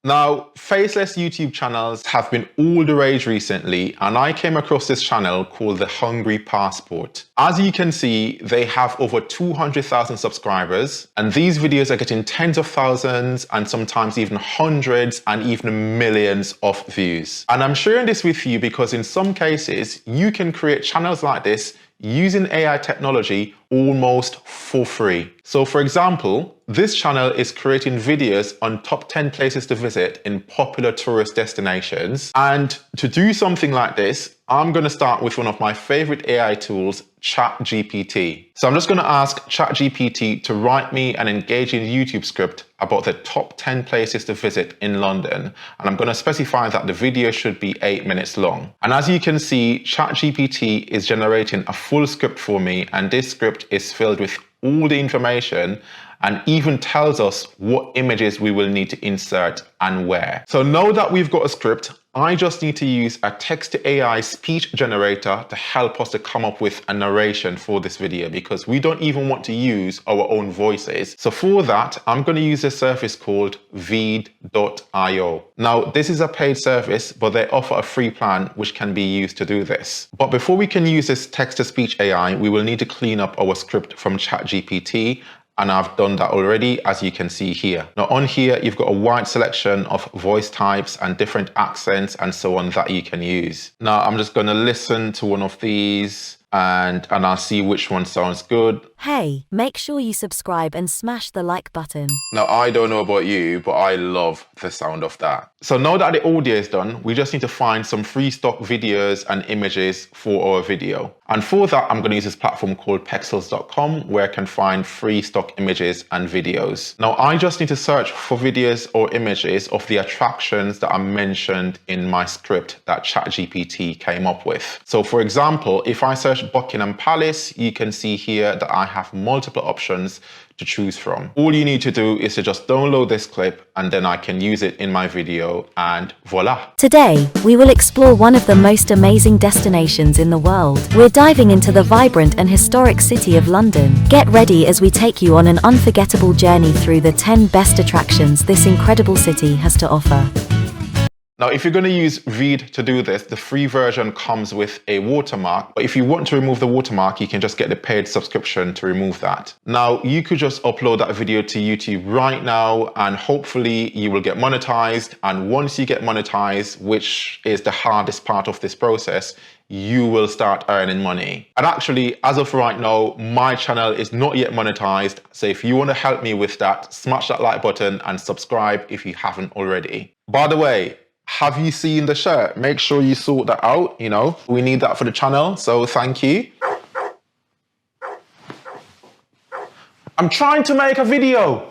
Now, faceless YouTube channels have been all the rage recently, and I came across this channel called The Hungry Passport. As you can see, they have over 200,000 subscribers, and these videos are getting tens of thousands and sometimes even hundreds and even millions of views. And I'm sharing this with you because in some cases, you can create channels like this using AI technology almost for free. So for example, this channel is creating videos on top 10 places to visit in popular tourist destinations. And to do something like this, I'm going to start with one of my favorite AI tools, ChatGPT. So I'm just going to ask ChatGPT to write me an engaging YouTube script about the top 10 places to visit in London. And I'm going to specify that the video should be 8 minutes long. And as you can see, ChatGPT is generating a full script for me, and this script is filled with all the information and even tells us what images we will need to insert and where. So now that we've got a script, I just need to use a text-to-AI speech generator to help us to come up with a narration for this video, because we don't even want to use our own voices. So for that, I'm going to use a service called veed.io. Now, this is a paid service, but they offer a free plan which can be used to do this. But before we can use this text-to-speech AI, we will need to clean up our script from ChatGPT. And I've done that already, as you can see here. Now on here, you've got a wide selection of voice types and different accents and so on that you can use. Now I'm just going to listen to one of these and I'll see which one sounds good. Hey, make sure you subscribe and smash the like button. Now, I don't know about you, but I love the sound of that. So now that the audio is done, we just need to find some free stock videos and images for our video. And for that, I'm going to use this platform called pexels.com, where I can find free stock images and videos. Now, I just need to search for videos or images of the attractions that are mentioned in my script that ChatGPT came up with. So for example, if I search Buckingham Palace, you can see here that I have multiple options to choose from. All you need to do is to just download this clip and then I can use it in my video and voila. Today, we will explore one of the most amazing destinations in the world. We're diving into the vibrant and historic city of London. Get ready as we take you on an unforgettable journey through the 10 best attractions this incredible city has to offer. Now, if you're going to use Veed to do this, the free version comes with a watermark. But if you want to remove the watermark, you can just get the paid subscription to remove that. Now, you could just upload that video to YouTube right now and hopefully you will get monetized. And once you get monetized, which is the hardest part of this process, you will start earning money. And actually, as of right now, my channel is not yet monetized. So if you want to help me with that, smash that like button and subscribe if you haven't already. By the way, have you seen the shirt? Make sure you sort that out. You know, we need that for the channel. So thank you. I'm trying to make a video.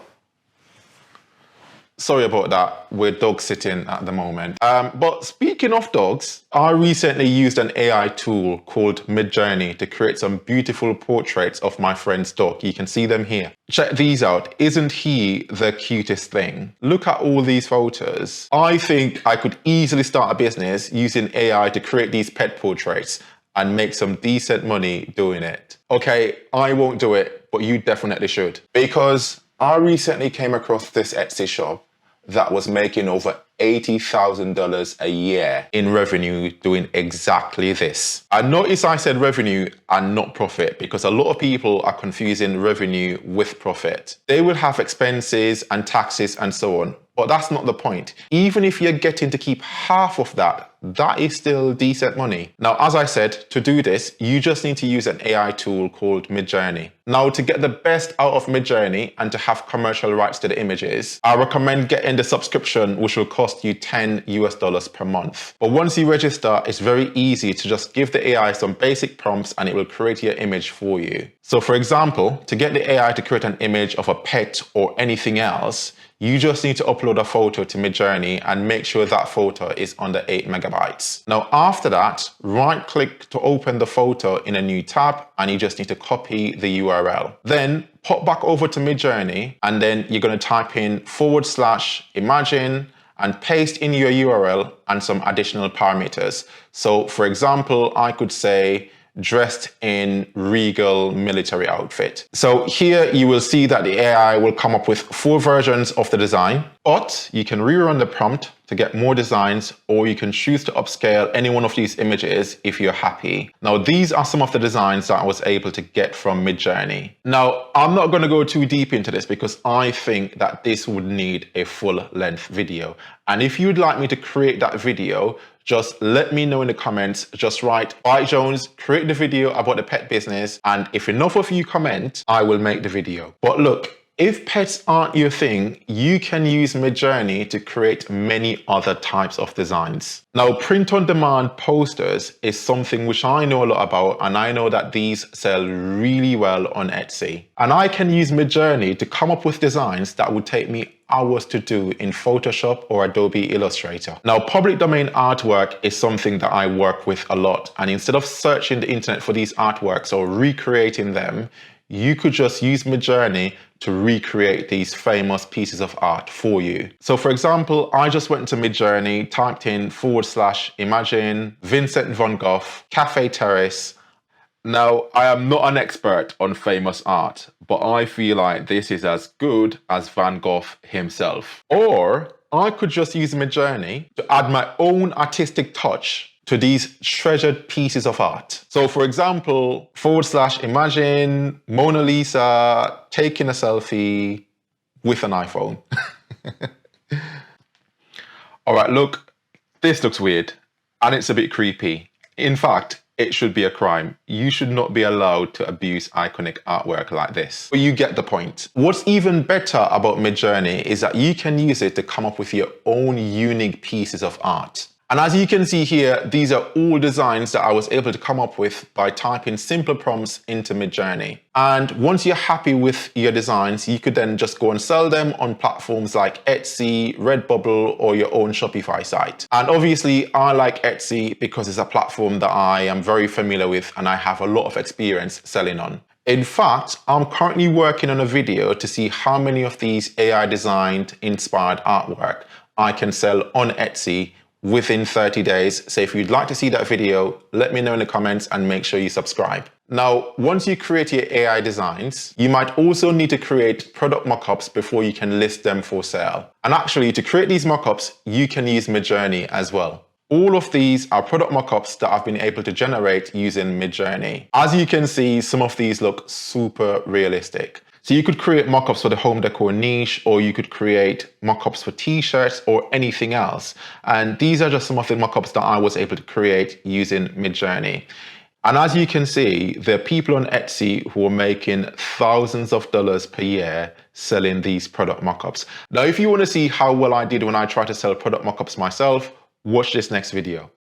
Sorry about that. We're dog sitting at the moment. But speaking of dogs, I recently used an AI tool called MidJourney to create some beautiful portraits of my friend's dog. You can see them here. Check these out. Isn't he the cutest thing? Look at all these photos. I think I could easily start a business using AI to create these pet portraits and make some decent money doing it. Okay, I won't do it, but you definitely should. Because I recently came across this Etsy shop that was making over $80,000 a year in revenue doing exactly this. I notice I said revenue and not profit because a lot of people are confusing revenue with profit. They will have expenses and taxes and so on, but that's not the point. Even if you're getting to keep half of that, that is still decent money. Now, as I said, to do this, you just need to use an AI tool called MidJourney. Now, to get the best out of MidJourney and to have commercial rights to the images, I recommend getting the subscription, which will cost you $10 US per month. But once you register, it's very easy to just give the AI some basic prompts and it will create your image for you. So for example, to get the AI to create an image of a pet or anything else, you just need to upload a photo to MidJourney and make sure that photo is under 8 megabytes. Now, after that, right click to open the photo in a new tab and you just need to copy the URL. Then pop back over to MidJourney and then you're going to type in /imagine and paste in your URL and some additional parameters. So for example, I could say dressed in regal military outfit. So here you will see that the AI will come up with 4 versions of the design. But you can rerun the prompt to get more designs, or you can choose to upscale any one of these images if you're happy. Now, these are some of the designs that I was able to get from MidJourney. Now, I'm not going to go too deep into this because I think that this would need a full-length video. And if you'd like me to create that video, just let me know in the comments. Just write, "Alright, Jones, create the video about the pet business." And if enough of you comment, I will make the video. But look, if pets aren't your thing, you can use MidJourney to create many other types of designs. Now, print-on-demand posters is something which I know a lot about, and I know that these sell really well on Etsy. And I can use MidJourney to come up with designs that would take me hours to do in Photoshop or Adobe Illustrator. Now, public domain artwork is something that I work with a lot. And instead of searching the internet for these artworks or recreating them, you could just use MidJourney to recreate these famous pieces of art for you. So for example, I just went into MidJourney, typed in /imagine Vincent van Gogh, Cafe Terrace. Now, I am not an expert on famous art, but I feel like this is as good as Van Gogh himself. Or I could just use MidJourney to add my own artistic touch to these treasured pieces of art. So for example, /imagine Mona Lisa taking a selfie with an iPhone. All right, look, this looks weird and it's a bit creepy. In fact, it should be a crime. You should not be allowed to abuse iconic artwork like this. But you get the point. What's even better about MidJourney is that you can use it to come up with your own unique pieces of art. And as you can see here, these are all designs that I was able to come up with by typing simple prompts into MidJourney. And once you're happy with your designs, you could then just go and sell them on platforms like Etsy, Redbubble, or your own Shopify site. And obviously, I like Etsy because it's a platform that I am very familiar with and I have a lot of experience selling on. In fact, I'm currently working on a video to see how many of these AI designed inspired artwork I can sell on Etsy within 30 days. So if you'd like to see that video, let me know in the comments and make sure you subscribe. Now, once you create your AI designs, you might also need to create product mockups before you can list them for sale. And actually, to create these mockups, you can use MidJourney as well. All of these are product mockups that I've been able to generate using MidJourney. As you can see, some of these look super realistic. So you could create mockups for the home decor niche, or you could create mockups for t-shirts or anything else. And these are just some of the mockups that I was able to create using MidJourney. And as you can see, there are people on Etsy who are making thousands of dollars per year selling these product mockups. Now, if you want to see how well I did when I tried to sell product mockups myself, watch this next video.